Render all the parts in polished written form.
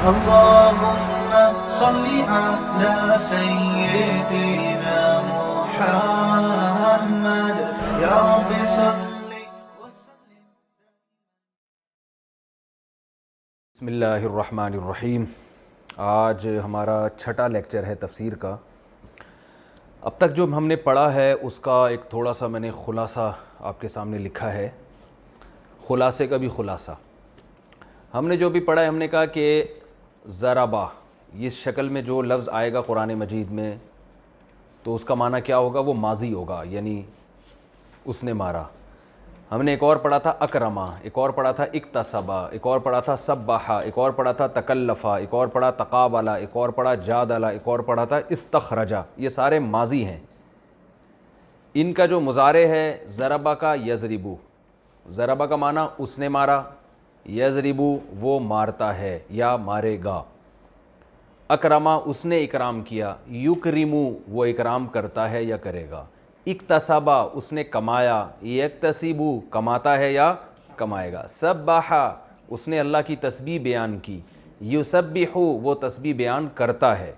اللهم صل على سيدنا محمد یا رب صل وسلم. بسم اللہ الرحمن الرحیم. آج ہمارا چھٹا لیکچر ہے تفسیر کا. اب تک جو ہم نے پڑھا ہے اس کا ایک تھوڑا سا میں نے خلاصہ آپ کے سامنے لکھا ہے. خلاصے کا بھی خلاصہ. ہم نے جو بھی پڑھا ہے ہم نے کہا کہ ضربہ اس شکل میں جو لفظ آئے گا قرآن مجید میں تو اس کا معنی کیا ہوگا؟ وہ ماضی ہوگا، یعنی اس نے مارا. ہم نے ایک اور پڑھا تھا اکرما، ایک اور پڑھا تھا اکتسبا، ایک اور پڑھا تھا سبحا، ایک اور پڑھا تھا تکلفا، ایک اور پڑھا تقابلا، ایک اور پڑھا جادلا، ایک اور پڑھا تھا استخرجا. یہ سارے ماضی ہیں. ان کا جو مضارع ہے ضربہ کا یضربو، ضربہ کا معنی اس نے مارا، یضربو وہ مارتا ہے یا مارے گا. اکرما اس نے اکرام کیا، یکرمو وہ اکرام کرتا ہے یا کرے گا. اکتسبا اس نے کمایا، یکتسبو کماتا ہے یا کمائے گا. سبحا اس نے اللہ کی تسبیح بیان کی، یسبحو وہ تسبیح بیان کرتا ہے.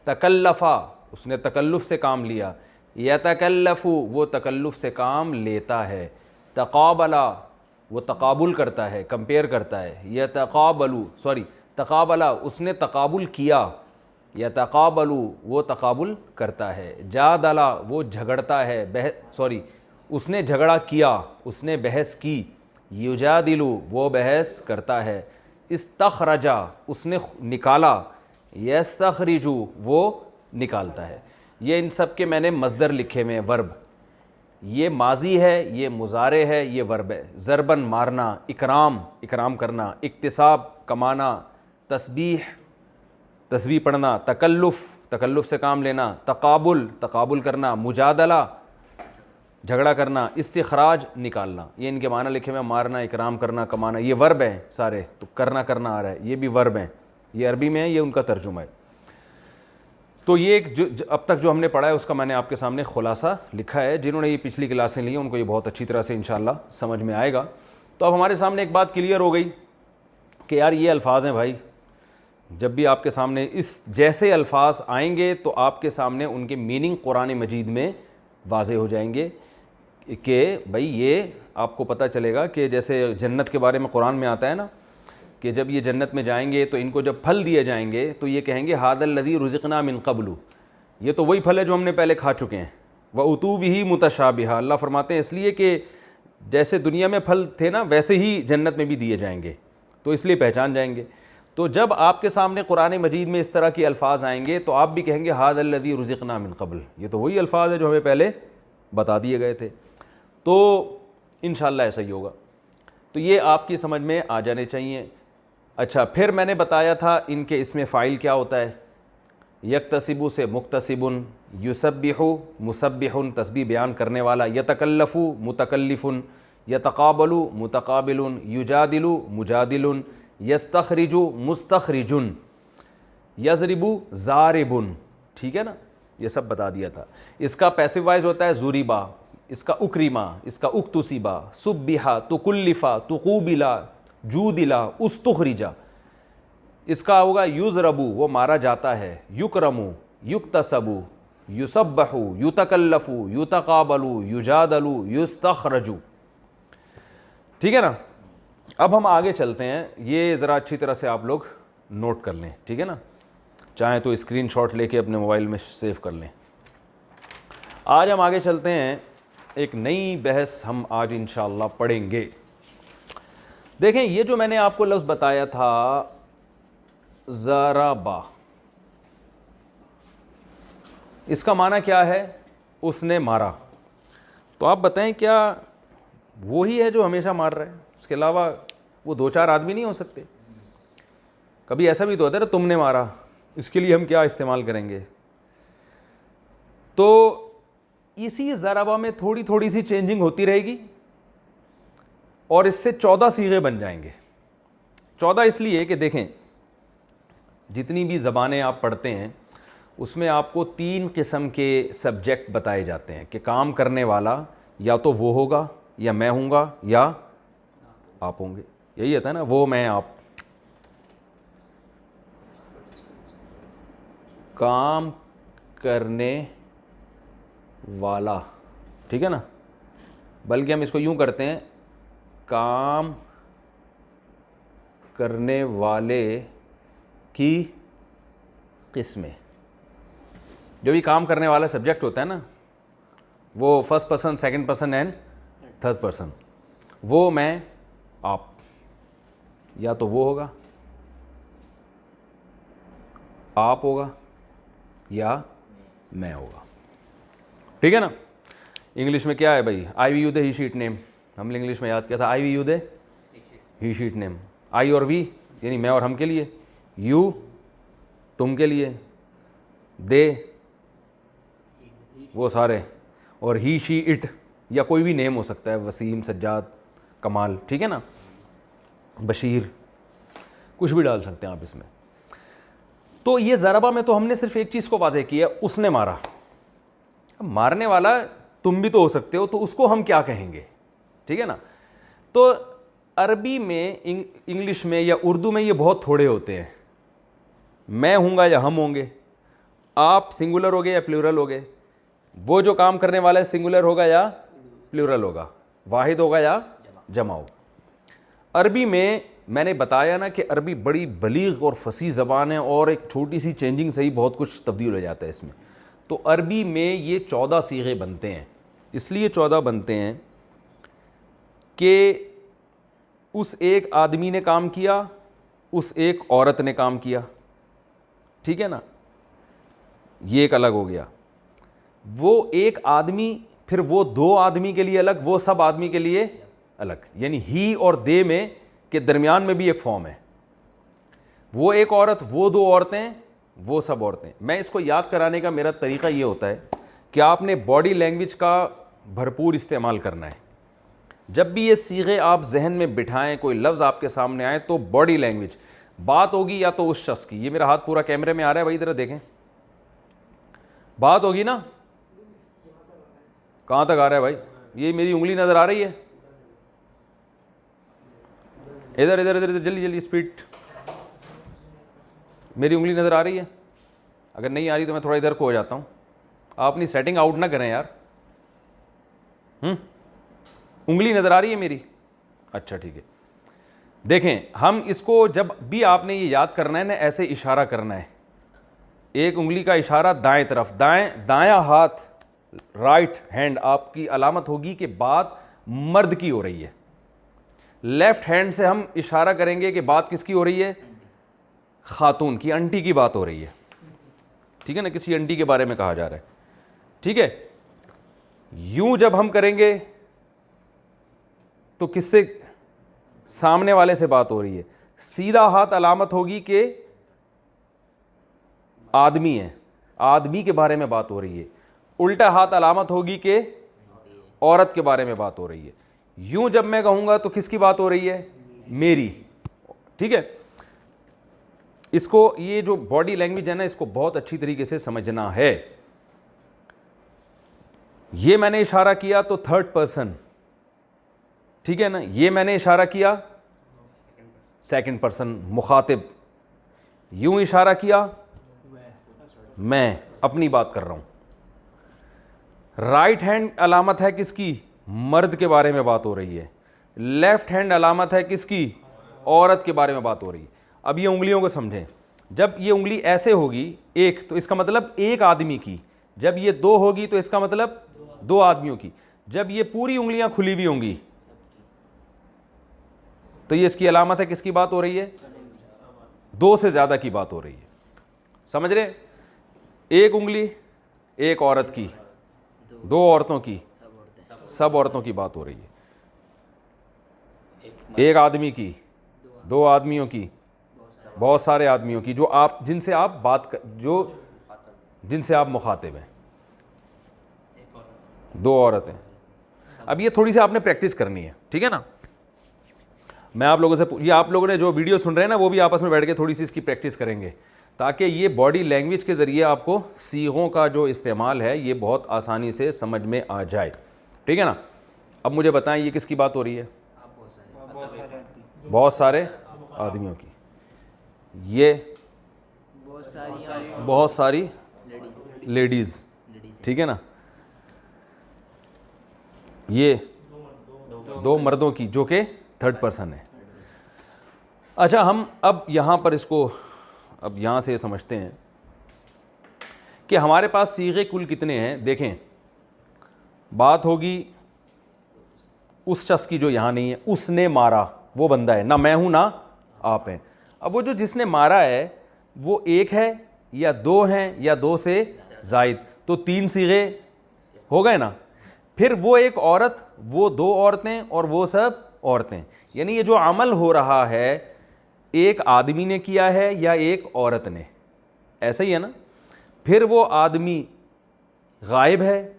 تکلفا اس نے تکلف سے کام لیا، یتکلفو وہ تکلف سے کام لیتا ہے. تقابلا وہ تقابل کرتا ہے، کمپیئر کرتا ہے. تقابلا اس نے تقابل کیا، یتقابلو وہ تقابل کرتا ہے. جادلا وہ جھگڑتا ہے، اس نے جھگڑا کیا، اس نے بحث کی. یجادلو وہ بحث کرتا ہے. استخرجا اس نے نکالا، یستخرجو وہ نکالتا ہے. یہ ان سب کے میں نے مصدر لکھے میں ورب. یہ ماضی ہے، یہ مضارع ہے، یہ ورب ہے. ضربن مارنا، اکرام اکرام کرنا، اکتساب کمانا، تسبیح تسبیح پڑھنا، تکلف تکلف سے کام لینا، تقابل تقابل کرنا، مجادلہ جھگڑا کرنا، استخراج نکالنا. یہ ان کے معنی لکھے میں مارنا، اکرام کرنا، کمانا. یہ ورب ہیں سارے. تو کرنا آ رہا ہے، یہ بھی ورب ہیں. یہ عربی میں ہے، یہ ان کا ترجمہ ہے. تو یہ ایک جو اب تک جو ہم نے پڑھا ہے اس کا میں نے آپ کے سامنے خلاصہ لکھا ہے. جنہوں نے یہ پچھلی کلاسیں لی ہیں ان کو یہ بہت اچھی طرح سے انشاءاللہ سمجھ میں آئے گا. تو اب ہمارے سامنے ایک بات کلیئر ہو گئی کہ یار یہ الفاظ ہیں بھائی، جب بھی آپ کے سامنے اس جیسے الفاظ آئیں گے تو آپ کے سامنے ان کے میننگ قرآن مجید میں واضح ہو جائیں گے کہ بھائی یہ آپ کو پتہ چلے گا کہ جیسے جنت کے بارے میں قرآن میں آتا ہے نا کہ جب یہ جنت میں جائیں گے تو ان کو جب پھل دیے جائیں گے تو یہ کہیں گے ھذا الذی رزقنا من قبل، یہ تو وہی پھل ہے جو ہم نے پہلے کھا چکے ہیں. وَأُتُوا بِهِ مُتَشَابِهًا اللہ فرماتے ہیں اس لیے کہ جیسے دنیا میں پھل تھے نا ویسے ہی جنت میں بھی دیے جائیں گے، تو اس لیے پہچان جائیں گے. تو جب آپ کے سامنے قرآن مجید میں اس طرح کے الفاظ آئیں گے تو آپ بھی کہیں گے ھذا الذی رزقنا من قبل، یہ تو وہی الفاظ ہے جو ہمیں پہلے بتا دیے گئے تھے. تو انشاءاللہ ایسا ہی ہوگا. تو یہ آپ کی سمجھ میں آ جانے چاہیے. اچھا پھر میں نے بتایا تھا ان کے اسم فاعل کیا ہوتا ہے. یکتسبو سے مکتسبن، یسبحو مسبحن تسبیح بیان کرنے والا، یتکلفو متکلفن، یتقابلو متقابلن، یجادلو مجادلن، یستخرجو مستخرجن، یضربو ضاربن. ٹھیک ہے نا، یہ سب بتا دیا تھا. اس کا پیسو وائز ہوتا ہے ضربا، اس کا اکرما، اس کا اکتسبا، سبحا، تکلفا، تقوبلا، جودلا، استخرجا. اس کا ہوگا یضربو وہ مارا جاتا ہے، یکرمو یکتسبو، یسبحو یتکلفو، یتقابلو، یجادلو، یستخرجو. ٹھیک ہے نا. اب ہم آگے چلتے ہیں. یہ ذرا اچھی طرح سے آپ لوگ نوٹ کر لیں، ٹھیک ہے نا. چاہیں تو اسکرین شاٹ لے کے اپنے موبائل میں سیو کر لیں. آج ہم آگے چلتے ہیں. ایک نئی بحث ہم آج انشاءاللہ پڑھیں گے. دیکھیں یہ جو میں نے آپ کو لفظ بتایا تھا ضربا، اس کا معنی کیا ہے؟ اس نے مارا. تو آپ بتائیں کیا وہی ہے جو ہمیشہ مار رہا ہے؟ اس کے علاوہ وہ دو چار آدمی نہیں ہو سکتے؟ کبھی ایسا بھی تو ہوتا ہے تم نے مارا، اس کے لیے ہم کیا استعمال کریں گے؟ تو اسی ضربہ میں تھوڑی تھوڑی سی چینجنگ ہوتی رہے گی اور اس سے 14 صیغے بن جائیں گے. 14 اس لیے کہ دیکھیں جتنی بھی زبانیں آپ پڑھتے ہیں اس میں آپ کو 3 قسم کے سبجیکٹ بتائے جاتے ہیں کہ کام کرنے والا یا تو وہ ہوگا، یا میں ہوں گا، یا آپ ہوں گے. یہی ہوتا ہے نا، وہ میں آپ. کام کرنے والا, ٹھیک ہے نا, بلکہ ہم اس کو یوں کرتے ہیں, کام کرنے والے کی قسمیں. جو بھی کام کرنے والا سبجیکٹ ہوتا ہے نا, وہ first person, second person and third person, وہ میں, آپ, یا تو وہ ہوگا, آپ ہوگا, یا میں ہوگا, ٹھیک ہے نا. انگلش میں کیا ہے بھائی, آئی وی یو دے ہی شیٹ نیم, ہم نے انگلش میں یاد کیا تھا, آئی وی یو دے ہی شیٹ نیم. آئی اور وی یعنی میں اور ہم کے لیے, یو تم کے لیے, دے وہ سارے, اور ہی شی اٹ یا کوئی بھی نیم ہو سکتا ہے, وسیم, سجاد, کمال, ٹھیک ہے نا, بشیر, کچھ بھی ڈال سکتے ہیں آپ اس میں. تو یہ ضربہ میں تو ہم نے صرف ایک چیز کو واضح کیا, اس نے مارا. مارنے والا تم بھی تو ہو سکتے ہو, تو اس کو ہم کیا کہیں گے, ٹھیک ہے نا. تو عربی میں, انگلش میں یا اردو میں یہ بہت تھوڑے ہوتے ہیں. میں ہوں گا یا ہم ہوں گے, آپ سنگولر ہوگے یا پلورل ہوگے, وہ جو کام کرنے والا ہے سنگولر ہوگا یا پلورل ہوگا, واحد ہوگا یا جمع ہوگا. عربی میں نے بتایا نا کہ عربی بڑی بلیغ اور فصیح زبان ہے, اور ایک چھوٹی سی چینجنگ سے ہی بہت کچھ تبدیل ہو جاتا ہے اس میں. تو عربی میں یہ 14 صیغے بنتے ہیں. اس لیے 14 بنتے ہیں کہ اس ایک آدمی نے کام کیا, اس ایک عورت نے کام کیا, ٹھیک ہے نا, یہ ایک الگ ہو گیا. وہ ایک آدمی, پھر وہ 2 آدمی کے لیے الگ, وہ سب آدمی کے لیے الگ, یعنی ہی اور دے میں کے درمیان میں بھی ایک فارم ہے. وہ ایک عورت, وہ 2 عورتیں, وہ سب عورتیں. میں اس کو یاد کرانے کا میرا طریقہ یہ ہوتا ہے کہ آپ نے باڈی لینگویج کا بھرپور استعمال کرنا ہے. جب بھی یہ صیغے آپ ذہن میں بٹھائیں, کوئی لفظ آپ کے سامنے آئے, تو باڈی لینگویج بات ہوگی یا تو اس شخص کی, یہ میرا ہاتھ پورا کیمرے میں آ رہا ہے بھائی, ذرا دیکھیں, بات ہوگی نا, کہاں تک آ رہا ہے بھائی, یہ میری انگلی نظر آ رہی ہے, ادھر ادھر ادھر جلدی جلدی اسپیڈ, میری انگلی نظر آ رہی ہے, اگر نہیں آ رہی تو میں تھوڑا ادھر کو ہو جاتا ہوں, آپ اپنی سیٹنگ آؤٹ نہ کریں یار. انگلی نظر آ رہی ہے میری, اچھا ٹھیک ہے. دیکھیں, ہم اس کو جب بھی آپ نے یہ یاد کرنا ہے نا, ایسے اشارہ کرنا ہے, ایک انگلی کا اشارہ دائیں طرف, دایاں ہاتھ, رائٹ ہینڈ آپ کی علامت ہوگی کہ بات مرد کی ہو رہی ہے. لیفٹ ہینڈ سے ہم اشارہ کریں گے کہ بات کس کی ہو رہی ہے, خاتون کی, انٹی کی بات ہو رہی ہے, ٹھیک ہے نا, کسی انٹی کے بارے میں کہا جا رہا ہے, ٹھیک ہے. یوں جب ہم کریں گے تو کس سے, سامنے والے سے بات ہو رہی ہے. سیدھا ہاتھ علامت ہوگی کہ آدمی ہے, آدمی کے بارے میں بات ہو رہی ہے. الٹا ہاتھ علامت ہوگی کہ عورت کے بارے میں بات ہو رہی ہے. یوں جب میں کہوں گا تو کس کی بات ہو رہی ہے, میری, ٹھیک ہے. اس کو, یہ جو باڈی لینگویج ہے نا, اس کو بہت اچھی طریقے سے سمجھنا ہے. یہ میں نے اشارہ کیا تو تھرڈ پرسن, ٹھیک ہے نا, یہ میں نے اشارہ کیا سیکنڈ پرسن مخاطب, یوں اشارہ کیا میں اپنی بات کر رہا ہوں. رائٹ ہینڈ علامت ہے کس کی, مرد کے بارے میں بات ہو رہی ہے. لیفٹ ہینڈ علامت ہے کس کی, عورت کے بارے میں بات ہو رہی ہے. اب یہ انگلیوں کو سمجھیں, جب یہ انگلی ایسے ہوگی ایک, تو اس کا مطلب ایک آدمی کی. جب یہ 2 ہوگی تو اس کا مطلب 2 آدمیوں کی. جب یہ پوری انگلیاں کھلی ہوئی ہوں گی تو یہ اس کی علامت ہے کس کی بات ہو رہی ہے, 2 سے زیادہ کی بات ہو رہی ہے. سمجھ رہے, ایک انگلی ایک عورت کی, 2 عورتوں کی, سب عورتوں کی بات ہو رہی ہے. ایک آدمی کی, 2 آدمیوں کی, بہت سارے آدمیوں کی, جو آپ, جن سے آپ بات, جن سے آپ مخاطب ہیں. 2 عورتیں. اب یہ تھوڑی سی آپ نے پریکٹس کرنی ہے, ٹھیک ہے نا. میں آپ لوگوں سے, یہ آپ لوگوں نے جو ویڈیو سن رہے ہیں نا, وہ بھی آپس میں بیٹھ کے تھوڑی سی اس کی پریکٹس کریں گے, تاکہ یہ باڈی لینگویج کے ذریعے آپ کو صیغوں کا جو استعمال ہے یہ بہت آسانی سے سمجھ میں آ جائے, ٹھیک ہے نا. اب مجھے بتائیں یہ کس کی بات ہو رہی ہے, بہت سارے آدمیوں کی. یہ بہت ساری لیڈیز, ٹھیک ہے نا, یہ دو مردوں کی جو کہ تھرڈ پرسن ہے. اچھا ہم اب یہاں پر اس کو اب یہاں سے سمجھتے ہیں کہ ہمارے پاس صیغے کل کتنے ہیں. دیکھیں بات ہوگی اس شخص کی جو یہاں نہیں ہے, اس نے مارا, وہ بندہ ہے, نہ میں ہوں نہ آپ ہیں. اب وہ جو جس نے مارا ہے وہ ایک ہے یا دو ہیں یا دو سے زائد, تو تین صیغے ہو گئے نا. پھر وہ ایک عورت, وہ دو عورتیں اور وہ سب عورتیں, یعنی یہ جو عمل ہو رہا ہے ایک آدمی نے کیا ہے یا ایک عورت نے, ایسا ہی ہے نا. پھر وہ آدمی غائب ہے,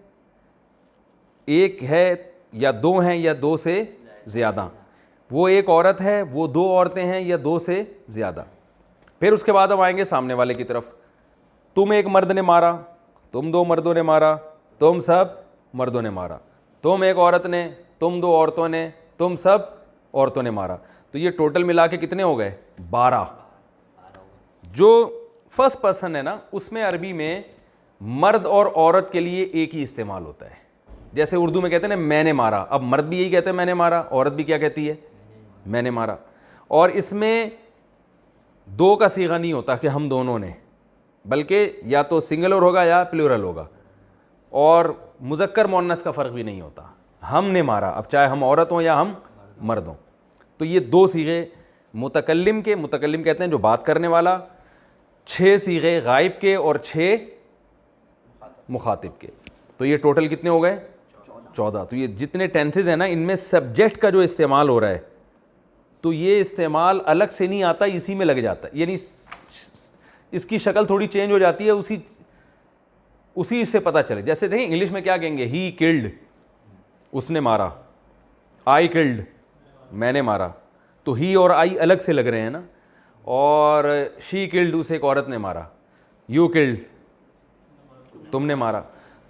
ایک ہے یا دو ہیں یا دو سے زیادہ, وہ ایک عورت ہے, وہ دو عورتیں ہیں یا دو سے زیادہ. پھر اس کے بعد ہم آئیں گے سامنے والے کی طرف. تم ایک مرد نے مارا, تم دو مردوں نے مارا, تم سب مردوں نے مارا, تم ایک عورت نے, تم دو عورتوں نے, تم سب عورتوں نے مارا. تو یہ ٹوٹل ملا کے کتنے ہو گئے؟ 12. جو فرسٹ پرسن ہے نا اس میں عربی میں مرد اور عورت کے لیے ایک ہی استعمال ہوتا ہے. جیسے اردو میں کہتے ہیں نا میں نے مارا, اب مرد بھی یہی کہتے ہیں میں نے مارا, عورت بھی کیا کہتی ہے میں نے مارا. اور اس میں دو کا صیغہ نہیں ہوتا کہ ہم دونوں نے, بلکہ یا تو سنگولر ہوگا یا پلورل ہوگا, اور مذکر مؤنث کا فرق بھی نہیں ہوتا, ہم نے مارا, اب چاہے ہم عورت ہوں یا ہم مرد ہوں. تو یہ دو صیغے متکلم کے, متکلم کہتے ہیں جو بات کرنے والا, 6 صیغے غائب کے اور 6 مخاطب کے. تو یہ ٹوٹل کتنے ہو گئے؟ 14. تو یہ جتنے ٹینسز ہیں نا ان میں سبجیکٹ کا جو استعمال ہو رہا ہے تو یہ استعمال الگ سے نہیں آتا, اسی میں لگ جاتا ہے, یعنی اس کی شکل تھوڑی چینج ہو جاتی ہے اسی سے پتہ چلے. جیسے دیکھیں انگلش میں کیا کہیں گے, ہی کلڈ, اس نے مارا, آئی کلڈ, میں نے مارا. تو ہی اور آئی الگ سے لگ رہے ہیں نا, اور شی کلڈ, اسے ایک عورت نے مارا, یو کلڈ, تم نے مارا.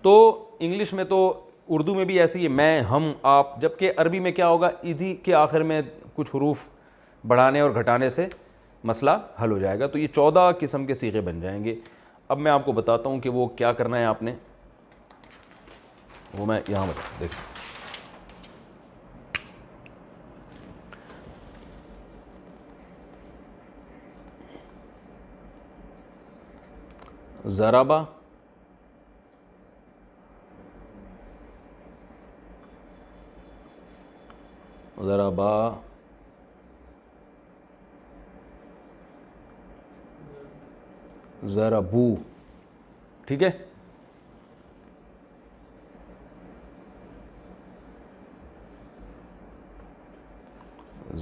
تو انگلش میں تو اردو میں بھی ایسی ہے میں, ہم, آپ, جبکہ عربی میں کیا ہوگا ادھی کے آخر میں کچھ حروف بڑھانے اور گھٹانے سے مسئلہ حل ہو جائے گا. تو یہ 14 قسم کے صیغے بن جائیں گے. اب میں آپ کو بتاتا ہوں کہ وہ کیا کرنا ہے آپ نے, وہ میں یہاں بتا دیکھ. ضربہ, ضربا, ضربو, ٹھیک ہے.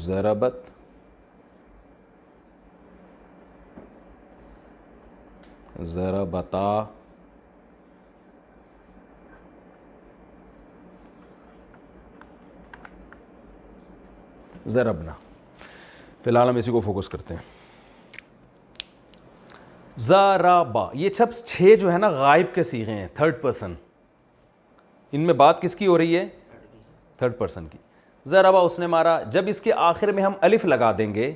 ضربت, ضربتا, ضربنا. فی الحال ہم اسی کو فوکس کرتے ہیں. ضربا, یہ سب 6 جو ہے نا غائب کے صیغے ہیں, تھرڈ پرسن. ان میں بات کس کی ہو رہی ہے؟ تھرڈ پرسن کی. ضربا, اس نے مارا. جب اس کے آخر میں ہم الف لگا دیں گے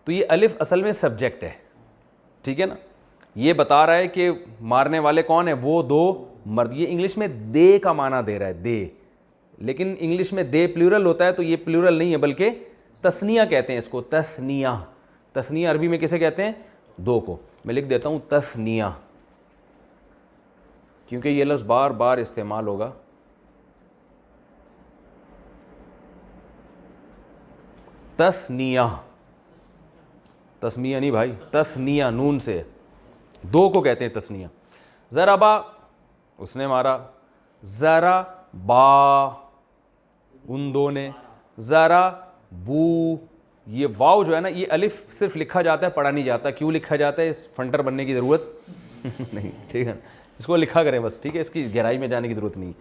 تو یہ الف اصل میں سبجیکٹ ہے, ٹھیک ہے نا. یہ بتا رہا ہے کہ مارنے والے کون ہیں, وہ دو مرد. یہ انگلش میں دے کا معنی دے رہا ہے, دے, لیکن انگلش میں دے پلورل ہوتا ہے, تو یہ پلورل نہیں ہے بلکہ تثنیہ کہتے ہیں اس کو, تثنیہ. تثنیہ عربی میں کسے کہتے ہیں؟ دو کو. میں لکھ دیتا ہوں تثنیہ, کیونکہ یہ لفظ بار بار استعمال ہوگا. تثنیہ, تسمیہ نہیں بھائی, تثنیہ نون سے, دو کو کہتے ہیں تثنیہ. ضربا, اس نے مارا. ضربا, ان دو نے. ضربو, یہ واو جو ہے نا یہ الف صرف لکھا جاتا ہے, پڑھا نہیں جاتا. کیوں لکھا جاتا ہے؟ اس فنٹر بننے کی ضرورت نہیں, ٹھیک ہے. اس کو لکھا کریں بس, ٹھیک ہے, اس کی گہرائی میں جانے کی ضرورت نہیں.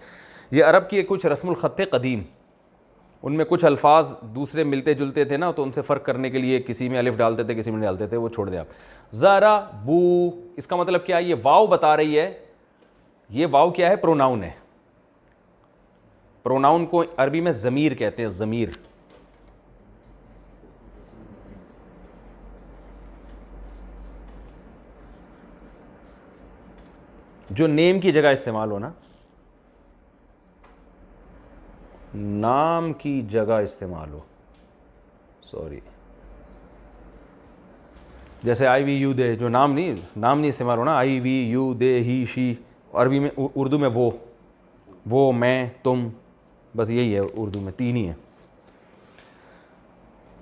یہ عرب کی کچھ رسم الخط قدیم, ان میں کچھ الفاظ دوسرے ملتے جلتے تھے نا, تو ان سے فرق کرنے کے لیے کسی میں الف ڈالتے تھے کسی میں ڈالتے تھے, وہ چھوڑ دیں آپ. ضربو, اس کا مطلب کیا ہے؟ یہ واو بتا رہی ہے. یہ واو کیا ہے؟ پروناؤن ہے. پروناؤن کو عربی میں ضمیر کہتے ہیں, ضمیر. جو نیم کی جگہ استعمال ہونا, نام کی جگہ استعمال ہو, سوری, جیسے آئی وی یو دے, جو نام نہیں استعمال ہونا, آئی وی یو دے ہی شی, عربی میں اردو میں وہ میں تم, بس یہی ہے اردو میں, تین ہی ہیں.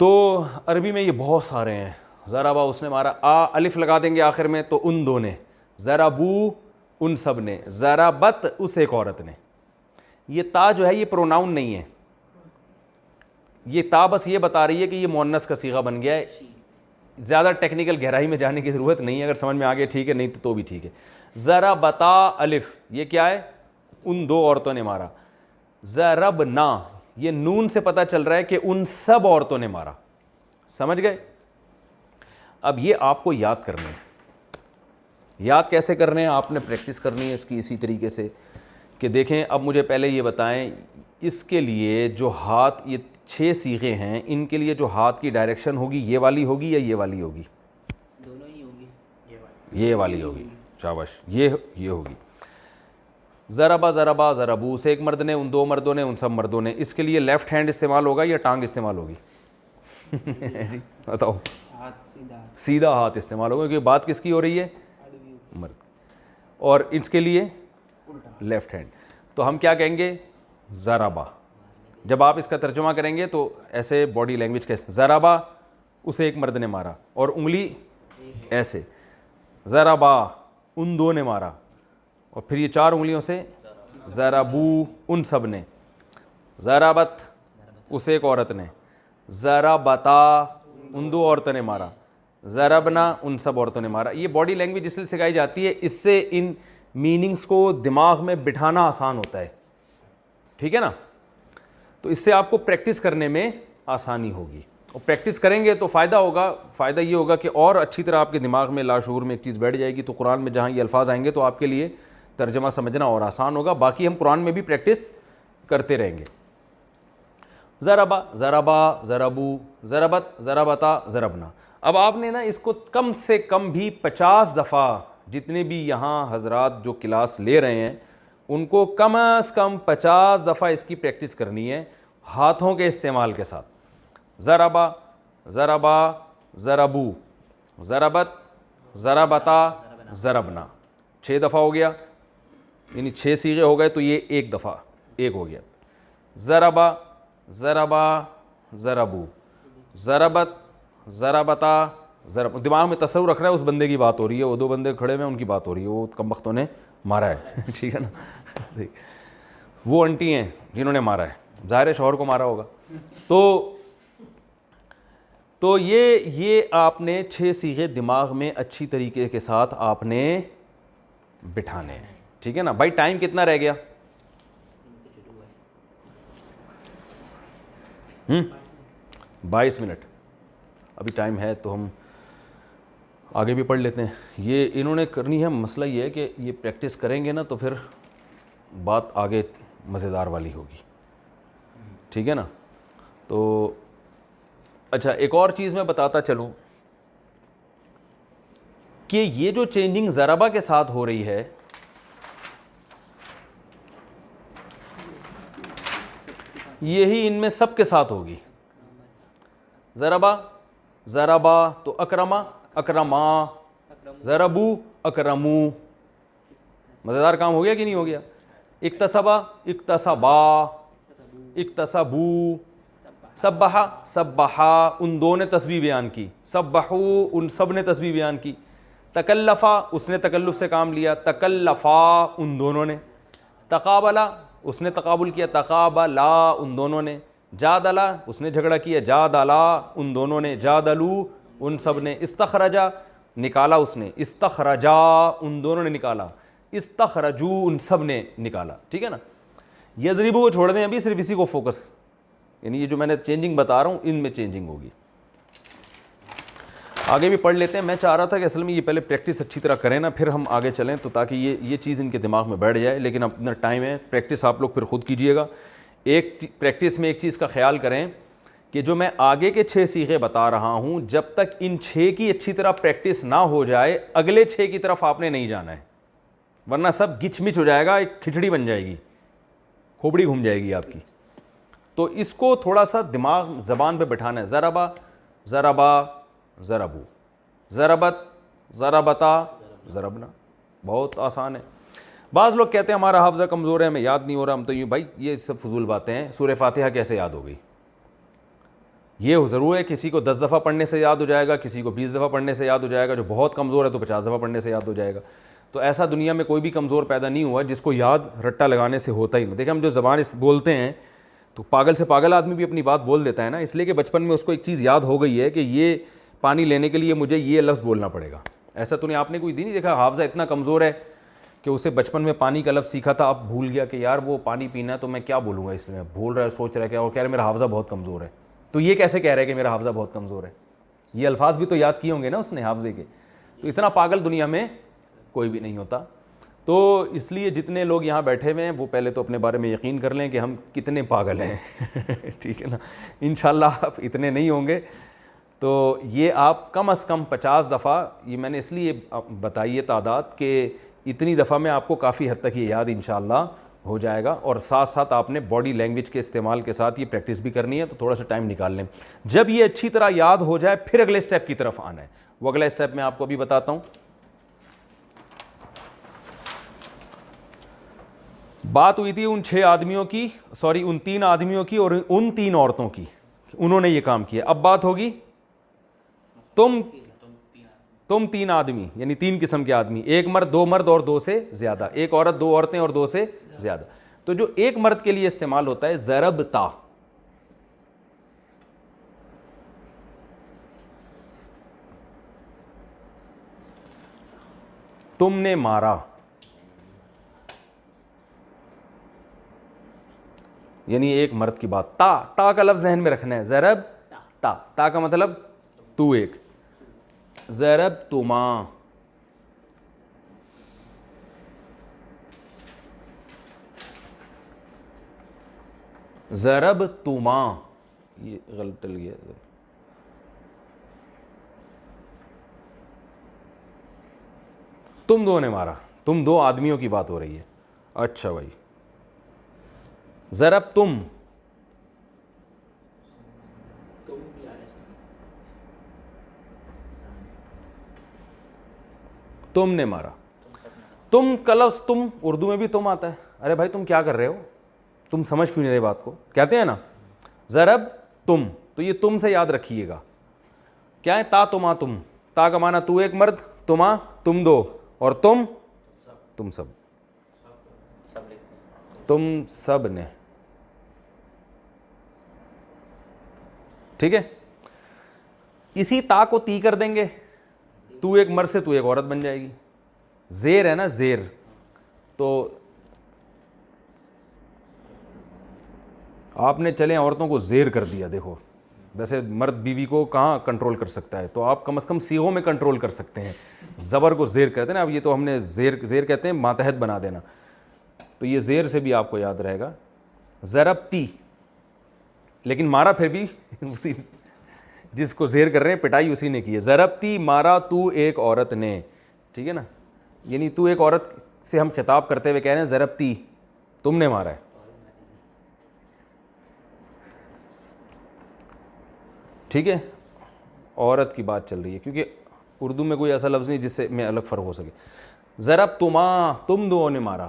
تو عربی میں یہ بہت سارے ہیں. ضربا اس نے مارا, الف لگا دیں گے آخر میں تو ان دو نے, ضربو ان سب نے, ضربت اس ایک عورت نے. یہ تا جو ہے یہ پروناؤن نہیں ہے, یہ تا بس یہ بتا رہی ہے کہ یہ مؤنث کا صیغہ بن گیا ہے. زیادہ ٹیکنیکل گہرائی میں جانے کی ضرورت نہیں ہے, اگر سمجھ میں آ گیا ٹھیک ہے, نہیں تو بھی ٹھیک ہے. ضربتا الف, یہ کیا ہے, ان دو عورتوں نے مارا. ضربنا, یہ نون سے پتہ چل رہا ہے کہ ان سب عورتوں نے مارا. سمجھ گئے؟ اب یہ آپ کو یاد کرنے ہیں. یاد کیسے کرنے ہیں, آپ نے پریکٹس کرنی ہے اس کی اسی طریقے سے کہ دیکھیں. اب مجھے پہلے یہ بتائیں, اس کے لیے جو ہاتھ, یہ 6 صیغے ہیں, ان کے لیے جو ہاتھ کی ڈائریکشن ہوگی یہ والی ہوگی یا یہ والی ہوگی؟ دونوں ہی ہوگی. یہ والی ہوگی. شاباش, یہ ہوگی. ضربا ضربا ضربو, سے ایک مرد نے, ان دو مردوں نے, ان سب مردوں نے. اس کے لیے لیفٹ ہینڈ استعمال ہوگا یا ٹانگ استعمال ہوگی؟ بتاؤ. سیدھا ہاتھ استعمال ہوگا کیونکہ بات کس کی ہو رہی ہے؟ مرد. اور اس کے لیے لیفٹ ہینڈ. تو ہم کیا کہیں گے؟ ضربا. جب آپ اس کا ترجمہ کریں گے تو ایسے باڈی لینگویج کیسے, ضربا اسے ایک مرد نے مارا, اور انگلی ایسے, ضربا ان دو نے مارا, اور پھر یہ 4 انگلیوں سے ضربو ان سب نے, ضربت اسے ایک عورت نے, ضربتا ان دو عورتوں نے مارا, ضربنا ان سب عورتوں نے مارا. یہ باڈی لینگویج اس لیے سکھائی جاتی ہے, اس سے ان میننگز کو دماغ میں بٹھانا آسان ہوتا ہے. ٹھیک ہے نا؟ تو اس سے آپ کو پریکٹس کرنے میں آسانی ہوگی, اور پریکٹس کریں گے تو فائدہ ہوگا. فائدہ یہ ہوگا کہ اور اچھی طرح آپ کے دماغ میں لاشعور میں ایک چیز بیٹھ جائے گی, تو قرآن میں جہاں یہ الفاظ آئیں گے تو آپ کے لیے ترجمہ سمجھنا اور آسان ہوگا. باقی ہم قرآن میں بھی پریکٹس کرتے رہیں گے. ضربا ضربا ضربو, ضربت ضربتا ضربنا. اب آپ نے نا اس کو کم سے کم بھی 50 دفعہ, جتنے بھی یہاں حضرات جو کلاس لے رہے ہیں ان کو کم از کم 50 دفعہ اس کی پریکٹس کرنی ہے ہاتھوں کے استعمال کے ساتھ. ضربا ضربا ضربو, ضربت ضربتا ضربنا. 6 دفعہ ہو گیا, یعنی 6 صیغے ہو گئے, تو یہ ایک دفعہ ایک ہو گیا. ضربا ضربا ضربو, ضربت ضربتا ضرب. دماغ میں تصور رکھ رہا ہے اس بندے کی بات ہو رہی ہے, وہ 2 بندے کھڑے ہوئے ہیں ان کی بات ہو رہی ہے, وہ کم بختوں نے مارا ہے. ٹھیک ہے نا؟ وہ انٹی ہیں جنہوں نے مارا ہے, ظاہر ہے شوہر کو مارا ہوگا. تو یہ آپ نے 6 صیغے دماغ میں اچھی طریقے کے ساتھ آپ نے بٹھانے ہیں. ٹھیک ہے نا بھائی؟ ٹائم کتنا رہ گیا؟ 22 منٹ ابھی ٹائم ہے, تو ہم آگے بھی پڑھ لیتے ہیں. یہ انہوں نے کرنی ہے. مسئلہ یہ ہے کہ یہ پریکٹس کریں گے نا تو پھر بات آگے مزیدار والی ہوگی. ٹھیک ہے نا؟ تو اچھا, ایک اور چیز میں بتاتا چلوں کہ یہ جو چینجنگ ضربہ کے ساتھ ہو رہی ہے, یہی ان میں سب کے ساتھ ہوگی. ضربا ضربا تو اکرما اکرما, ضربو اکرمو. مزیدار کام ہو گیا کہ نہیں ہو گیا؟ اکتسبا اکتسبا اکتسبو, سبحا سبحا ان دو نے تسبیح بیان کی, سبحو ان سب نے تسبیح بیان کی. تکلفا اس نے تکلف سے کام لیا, تکلفا ان دونوں نے. تقابلا اس نے تقابل کیا, تقابلا ان دونوں نے. جادلا اس نے جھگڑا کیا, جادلا ان دونوں نے. جادلو ان سب نے. استخرجا نکالا اس نے, استخرجا ان دونوں نے نکالا. استخرجو ان سب نے نکالا. ٹھیک ہے نا؟ یضربو کو چھوڑ دیں ابھی, صرف اسی کو فوکس, یعنی یہ جو میں نے چینجنگ بتا رہا ہوں ان میں چینجنگ ہوگی. آگے بھی پڑھ لیتے ہیں. میں چاہ رہا تھا کہ اصل میں یہ پہلے پریکٹس اچھی طرح کریں نا, پھر ہم آگے چلیں, تو تاکہ یہ چیز ان کے دماغ میں بیٹھ جائے. لیکن اپنا ٹائم ہے, پریکٹس آپ لوگ پھر خود کیجئے گا. ایک پریکٹس میں ایک چیز کا خیال کریں کہ جو میں آگے کے 6 صیغے بتا رہا ہوں, جب تک ان 6 کی اچھی طرح پریکٹس نہ ہو جائے اگلے 6 کی طرف آپ نے نہیں جانا ہے. ورنہ سب گچ مچ ہو جائے گا, ایک کھچڑی بن جائے گی, کھوپڑی گھوم جائے گی آپ کی. تو اس کو تھوڑا سا دماغ زبان پہ بٹھانا ہے. ضربا ضربا ضربو, ضربت ضربتا ضربنا, بہت آسان ہے. بعض لوگ کہتے ہیں ہمارا حافظہ کمزور ہے, ہمیں یاد نہیں ہو رہا, ہم تو بھائی یہ سب فضول باتیں ہیں. سورہ فاتحہ کیسے یاد ہو گئی؟ یہ ضرور ہے کسی کو 10 دفعہ پڑھنے سے یاد ہو جائے گا, کسی کو 20 دفعہ پڑھنے سے یاد ہو جائے گا, جو بہت کمزور ہے تو 50 دفعہ پڑھنے سے یاد ہو جائے گا. تو ایسا دنیا میں کوئی بھی کمزور پیدا نہیں ہوا جس کو یاد رٹا لگانے سے ہوتا ہی نہیں. دیکھیں ہم جو زبان بولتے ہیں تو پاگل سے پاگل آدمی بھی اپنی بات بول دیتا ہے نا, اس لیے کہ بچپن میں اس کو ایک چیز یاد ہو گئی ہے کہ یہ پانی لینے کے لیے مجھے یہ لفظ بولنا پڑے گا. ایسا تو نہیں, آپ نے کوئی دن نہیں دیکھا حافظہ اتنا کمزور ہے کہ اسے بچپن میں پانی کا لفظ سیکھا تھا, اب بھول گیا کہ یار وہ پانی پینا ہے تو میں کیا بولوں گا, اس میں بھول رہا ہے, سوچ رہا ہے کیا, اور کہہ رہا ہے میرا حافظہ بہت کمزور ہے. تو یہ کیسے کہہ رہا ہے کہ میرا حافظہ بہت کمزور ہے؟ یہ الفاظ بھی تو یاد کیے ہوں گے نا اس نے حافظے کے. تو اتنا پاگل دنیا میں کوئی بھی نہیں ہوتا. تو اس لیے جتنے لوگ یہاں بیٹھے ہوئے ہیں وہ پہلے تو اپنے بارے میں یقین کر لیں کہ ہم کتنے پاگل ہیں. ٹھیک ہے نا, انشاءاللہ آپ اتنے نہیں ہوں گے. تو یہ آپ کم از کم 50 دفعہ, یہ میں نے اس لیے بتائی ہے تعداد کہ اتنی دفعہ میں آپ کو کافی حد تک یہ یاد انشاءاللہ ہو جائے گا. اور ساتھ ساتھ آپ نے باڈی لینگویج کے استعمال کے ساتھ یہ پریکٹس بھی کرنی ہے, تو تھوڑا سا ٹائم نکال لیں. جب یہ اچھی طرح یاد ہو جائے پھر اگلے اسٹیپ کی طرف آنا ہے. وہ اگلا اسٹیپ میں آپ کو ابھی بتاتا ہوں. بات ہوئی تھی ان 6 آدمیوں کی, ان 3 آدمیوں کی اور ان 3 عورتوں کی, انہوں نے یہ کام کیا. اب بات ہوگی تم 3 آدمی, یعنی 3 قسم کے آدمی, 1 مرد 2 مرد اور 2 سے زیادہ, 1 عورت 2 عورتیں اور 2 سے زیادہ. تو جو ایک مرد کے لیے استعمال ہوتا ہے ضربتا, تم نے مارا, یعنی ایک مرد کی بات. تا کا لفظ ذہن میں رکھنا ہے, ضرب تا کا مطلب تو ایک, ضرب تما, ضرب تما, یہ غلط ڈل گیا, تم 2 نے مارا, تم 2 آدمیوں کی بات ہو رہی ہے. اچھا بھائی, ضرب تم نے مارا. تم کا لفظ تم اردو میں بھی تم آتا ہے. ارے بھائی تم کیا کر رہے ہو, تم سمجھ کیوں نہیں رہے بات کو, کہتے ہیں نا ضرب تم. تو یہ تم سے یاد رکھیے گا کیا ہے, تا تما تم. تا کا معنی تو ایک مرد, تما تم 2, اور تم سب, تم سب نے. ٹھیک ہے, اسی تا کو تی کر دیں گے, تو ایک مرد سے تو ایک عورت بن جائے گی. زیر ہے نا, زیر, تو آپ نے چلیں عورتوں کو زیر کر دیا. دیکھو ویسے مرد بیوی کو کہاں کنٹرول کر سکتا ہے, تو آپ کم از کم صیغوں میں کنٹرول کر سکتے ہیں. زبر کو زیر کہتے ہیں نا, اب یہ تو ہم نے زیر کہتے ہیں ماتحت بنا دینا, تو یہ زیر سے بھی آپ کو یاد رہے گا. ضربتی, لیکن مارا پھر بھی اسی جس کو زیر کر رہے ہیں پٹائی اسی نے کی ہے. ضربتی مارا تو ایک عورت نے. ٹھیک ہے نا, یعنی تو ایک عورت سے ہم خطاب کرتے ہوئے کہہ رہے ہیں ضربتی, تم نے مارا ہے. ٹھیک ہے, عورت کی بات چل رہی ہے کیونکہ اردو میں کوئی ایسا لفظ نہیں جس سے میں الگ فرق ہو سکے. ضرب تما, تم 2 نے مارا.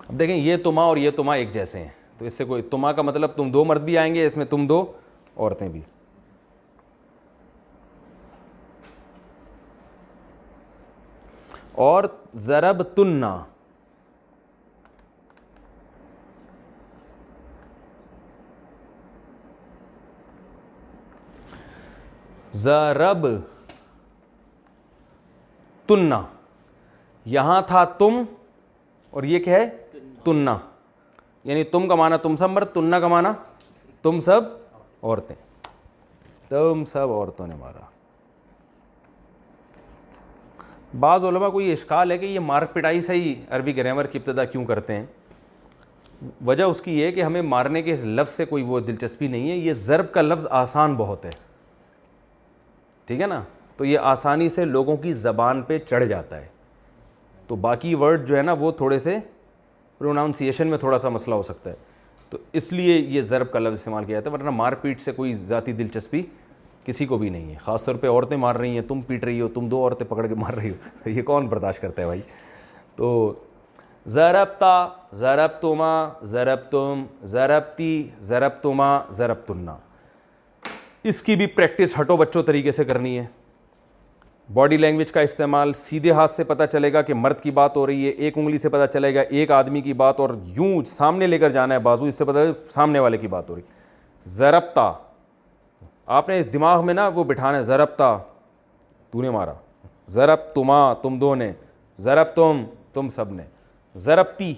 اب دیکھیں یہ تما اور یہ تما ایک جیسے ہیں, تو اس سے کوئی, تما کا مطلب تم 2 مرد بھی آئیں گے, اس میں تم 2 عورتیں بھی. اور ضرب تننا, ضرب تننا, یہاں تھا تم اور یہ کیا ہے تننا, یعنی تم کا معنی تم سب مرد, تننا کا معنی تم سب عورتیں. تم سب عورتوں نے مارا. بعض علماء کو یہ اشکال ہے کہ یہ مار پٹائی سے ہی عربی گرامر کی ابتدا کیوں کرتے ہیں. وجہ اس کی یہ ہے کہ ہمیں مارنے کے لفظ سے کوئی وہ دلچسپی نہیں ہے, یہ ضرب کا لفظ آسان بہت ہے. ٹھیک ہے نا, تو یہ آسانی سے لوگوں کی زبان پہ چڑھ جاتا ہے. تو باقی ورڈ جو ہے نا وہ تھوڑے سے پروناؤنسیشن میں تھوڑا سا مسئلہ ہو سکتا ہے, تو اس لیے یہ ضرب کا لفظ استعمال کیا جاتا ہے, ورنہ مار پیٹ سے کوئی ذاتی دلچسپی کسی کو بھی نہیں ہے. خاص طور پہ عورتیں مار رہی ہیں, تم پیٹ رہی ہو, تم 2 عورتیں پکڑ کے مار رہی ہو, یہ کون برداشت کرتا ہے بھائی. تو ضربتا, ضربتما, ضربتم, ضربتی, ضربتما, ضربتنا, اس کی بھی پریکٹس ہٹو بچوں طریقے سے کرنی ہے. باڈی لینگویج کا استعمال, سیدھے ہاتھ سے پتہ چلے گا کہ مرد کی بات ہو رہی ہے, ایک انگلی سے پتہ چلے گا ایک آدمی کی بات, اور یوں سامنے لے کر جانا ہے بازو, اس سے پتہ چلے سامنے والے کی بات ہو رہی. ضربتا, آپ نے دماغ میں نا وہ بٹھانا ہے, ضربتا تو نے مارا, ضربتما تم 2 نے, ضربتم تم سب نے, ضربتی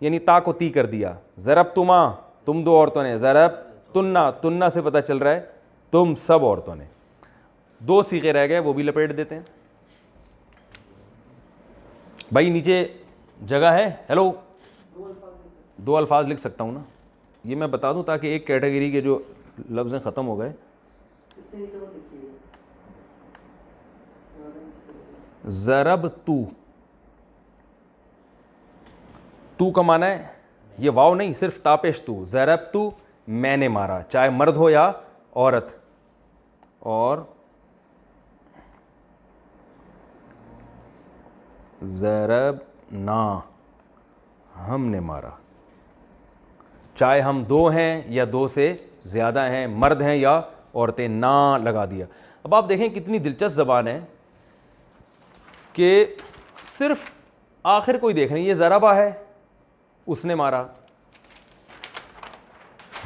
یعنی تا کو تی کر دیا, ضربتما تم 2 عورتوں نے, ضربتنا تننا سے پتہ چل رہا ہے تم سب عورتوں نے. 2 صیغے رہ گئے, وہ بھی لپیٹ دیتے ہیں. بھائی نیچے جگہ ہے, ہیلو, 2 الفاظ لکھ سکتا ہوں نا, یہ میں بتا دوں تاکہ ایک کیٹیگری کے جو لفظ ختم ہو گئے. ضرب تو کا معنی ہے یہ واو نہیں, صرف تاپیش تو, ضرب تو میں نے مارا, چاہے مرد ہو یا عورت, اور ضربنا ہم نے مارا, چاہے ہم 2 ہیں یا 2 سے زیادہ ہیں, مرد ہیں یا عورتیں, نا لگا دیا. اب آپ دیکھیں کتنی دلچسپ زبان ہے کہ صرف آخر کوئی دیکھ نہیں, یہ ضربہ ہے, اس نے مارا,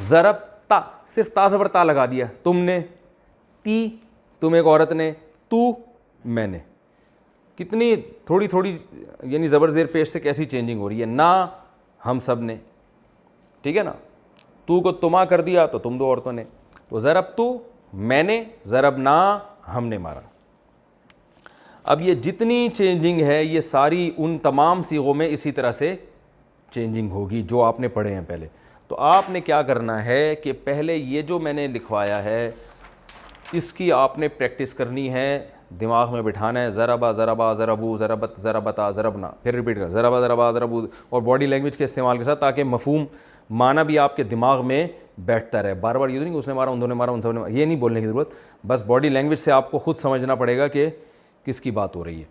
ضرب تا, صرف تا زبر تا لگا دیا, تم نے, تی تم ایک عورت نے, تو میں نے. کتنی تھوڑی تھوڑی یعنی زبر زیر پیش سے کیسی چینجنگ ہو رہی ہے. نا ہم سب نے, ٹھیک ہے نا, تو کو تما کر دیا تو تم 2 عورتوں نے. تو ضرب تو میں نے, ضربنا ہم نے مارا. اب یہ جتنی چینجنگ ہے یہ ساری ان تمام صیغوں میں اسی طرح سے چینجنگ ہوگی جو آپ نے پڑھے ہیں پہلے. تو آپ نے کیا کرنا ہے کہ پہلے یہ جو میں نے لکھوایا ہے اس کی آپ نے پریکٹس کرنی ہے, دماغ میں بٹھانا ہے, ضربا ضربا ضربو ضربت ضربتا ضربنا, پھر ریپیٹ کر ضربا ضربا ضربو, اور باڈی لینگویج کے استعمال کے ساتھ, تاکہ مفہوم معنی بھی آپ کے دماغ میں بیٹھتا رہے. بار بار یہ نہیں کہ اس نے مارا, ان 2 نے مارا, ان سب نے مارا, یہ نہیں بولنے کی ضرورت, بس باڈی لینگویج سے آپ کو خود سمجھنا پڑے گا کہ کس کی بات ہو رہی ہے.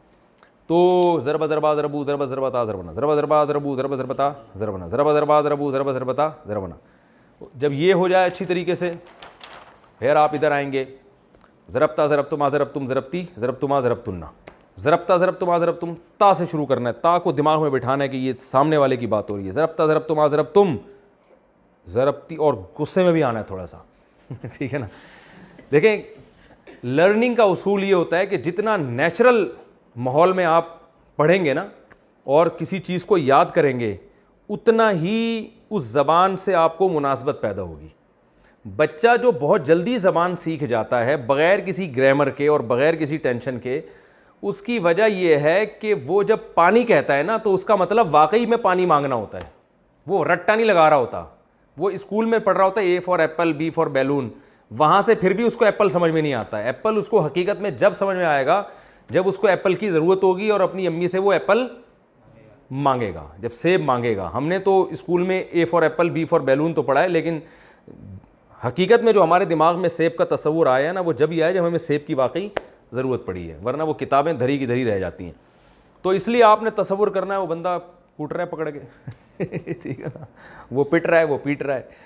تو ضربا ضربا ضربو ضربا ضربتا ضربنا, ضربا ضربا ضربو ضربا ضربتا ضربنا, ضربا ضربا ضربو ضربا ضربتا ضربنا. جب یہ ہو جائے اچھی طریقے سے, پھر آپ ادھر آئیں گے, ضربتا ضربتما ضربتم ضربتی ضربتما ضربتنا, ضربتا ضربتما ضربتم, تا سے شروع کرنا ہے, تا کو دماغ میں بٹھانا ہے کہ یہ سامنے والے کی بات ہو رہی ہے. ضربتا ضربتما ضربتم ضربتی, اور غصے میں بھی آنا ہے تھوڑا سا, ٹھیک ہے نا. دیکھیں لرننگ کا اصول یہ ہوتا ہے کہ جتنا نیچرل ماحول میں آپ پڑھیں گے نا اور کسی چیز کو یاد کریں گے, اتنا ہی اس زبان سے آپ کو مناسبت پیدا ہوگی. بچہ جو بہت جلدی زبان سیکھ جاتا ہے بغیر کسی گرامر کے اور بغیر کسی ٹینشن کے, اس کی وجہ یہ ہے کہ وہ جب پانی کہتا ہے نا تو اس کا مطلب واقعی میں پانی مانگنا ہوتا ہے, وہ رٹا نہیں لگا رہا ہوتا. وہ اسکول میں پڑھ رہا ہوتا ہے A for apple, B for balloon, وہاں سے پھر بھی اس کو ایپل سمجھ میں نہیں آتا ہے. ایپل اس کو حقیقت میں جب سمجھ میں آئے گا جب اس کو ایپل کی ضرورت ہوگی اور اپنی امی سے وہ ایپل مانگے گا, جب سیب مانگے گا. ہم نے تو اسکول میں A for apple, B for balloon تو پڑھا ہے, لیکن حقیقت میں جو ہمارے دماغ میں سیب کا تصور آیا ہے نا وہ جب ہی آیا جب ہمیں سیب کی واقعی ضرورت پڑی ہے, ورنہ وہ کتابیں دھری کی دھری رہ جاتی ہیں. تو اس لیے آپ نے تصور کرنا ہے وہ بندہ کوٹ رہا ہے پکڑ کے, ٹھیک ہے نا, وہ پٹ رہا ہے, وہ پیٹ رہا ہے.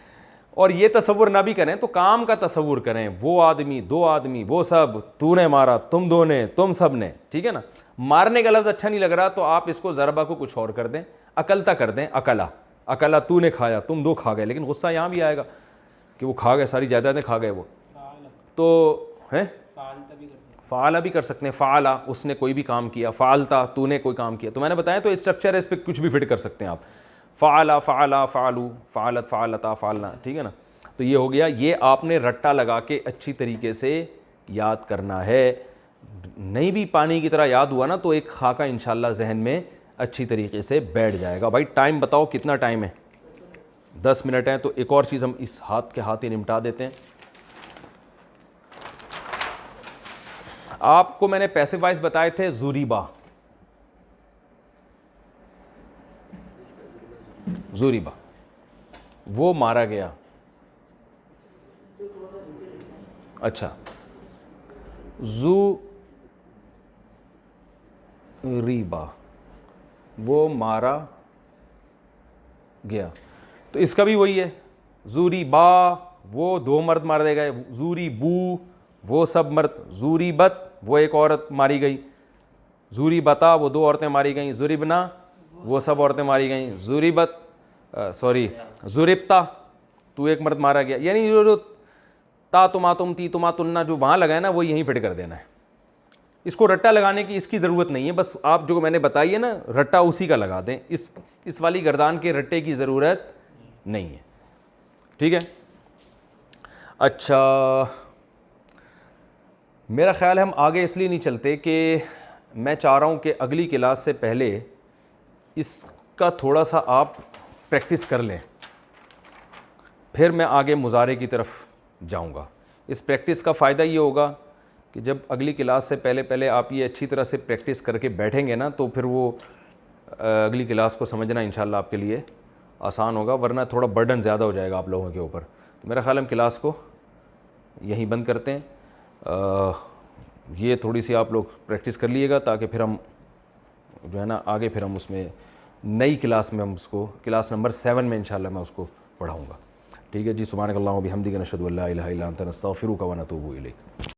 اور یہ تصور نہ بھی کریں تو کام کا تصور کریں, وہ آدمی, 2 آدمی, وہ سب, تو نے مارا, تم 2 نے, تم سب نے, ٹھیک ہے نا. مارنے کا لفظ اچھا نہیں لگ رہا تو آپ اس کو ضربہ کو کچھ اور کر دیں, اکلتا کر دیں, اکلا, اکلا تو نے کھایا, تم 2 کھا گئے, لیکن غصہ یہاں بھی آئے گا کہ وہ کھا گئے, ساری جائیدادیں کھا گئے وہ. تو ہیں فعالہ بھی کر سکتے ہیں, فعالہ اس نے کوئی بھی کام کیا, فعالتا تو نے کوئی کام کیا. تو میں نے بتایا تو اسٹرکچر ہے, اس پہ کچھ بھی فٹ کر سکتے ہیں آپ. فعالہ, فعلا, فعلو, فعلت, فعلتا, فعلنا, ٹھیک ہے نا. تو یہ ہو گیا, یہ آپ نے رٹا لگا کے اچھی طریقے سے یاد کرنا ہے. نہیں بھی پانی کی طرح یاد ہوا نا تو ایک خاکہ انشاءاللہ ذہن میں اچھی طریقے سے بیٹھ جائے گا. بھائی ٹائم بتاؤ کتنا ٹائم ہے؟ 10 منٹ ہیں. تو ایک اور چیز ہم اس ہاتھ کے ہاتھ ہی نمٹا دیتے ہیں. آپ کو میں نے پیسو وائس بتائے تھے زوریبا، زوریبا وہ مارا گیا. اچھا زوریبا وہ مارا گیا، تو اس کا بھی وہی ہے. زوری با وہ دو مرد مارے گئے، زوری بو وہ سب مرد، زوری بت وہ ایک عورت ماری گئی، زوری بتا وہ دو عورتیں ماری گئیں، زوری بنا وہ سب عورتیں ماری گئیں، زوری بت زوربتا تو ایک مرد مارا گیا. یعنی جو تا تما تم تی تما تننا جو وہاں لگا ہے نا وہ یہیں فٹ کر دینا ہے. اس کو رٹا لگانے کی اس کی ضرورت نہیں ہے، بس آپ جو میں نے بتائی ہے نا رٹا اسی کا لگا دیں، اس والی گردان کے رٹے کی ضرورت نہیں ہے. ٹھیک ہے. اچھا میرا خیال ہے ہم آگے اس لیے نہیں چلتے کہ میں چاہ رہا ہوں کہ اگلی کلاس سے پہلے اس کا تھوڑا سا آپ پریکٹس کر لیں، پھر میں آگے مضارع کی طرف جاؤں گا. اس پریکٹس کا فائدہ یہ ہوگا کہ جب اگلی کلاس سے پہلے آپ یہ اچھی طرح سے پریکٹس کر کے بیٹھیں گے نا تو پھر وہ اگلی کلاس کو سمجھنا انشاءاللہ آپ کے لیے آسان ہوگا، ورنہ تھوڑا برڈن زیادہ ہو جائے گا آپ لوگوں کے اوپر. تو میرا خیال ہم کلاس کو یہیں بند کرتے ہیں. یہ تھوڑی سی آپ لوگ پریکٹس کر لیے گا تاکہ پھر ہم جو ہے نا آگے پھر ہم اس میں نئی کلاس میں ہم اس کو کلاس نمبر 7 میں انشاءاللہ میں اس کو پڑھاؤں گا. ٹھیک ہے جی. سبحانک اللہم و بحمدک نشہد ان لا الہ الا انت نستغفرک و نتوب الیک.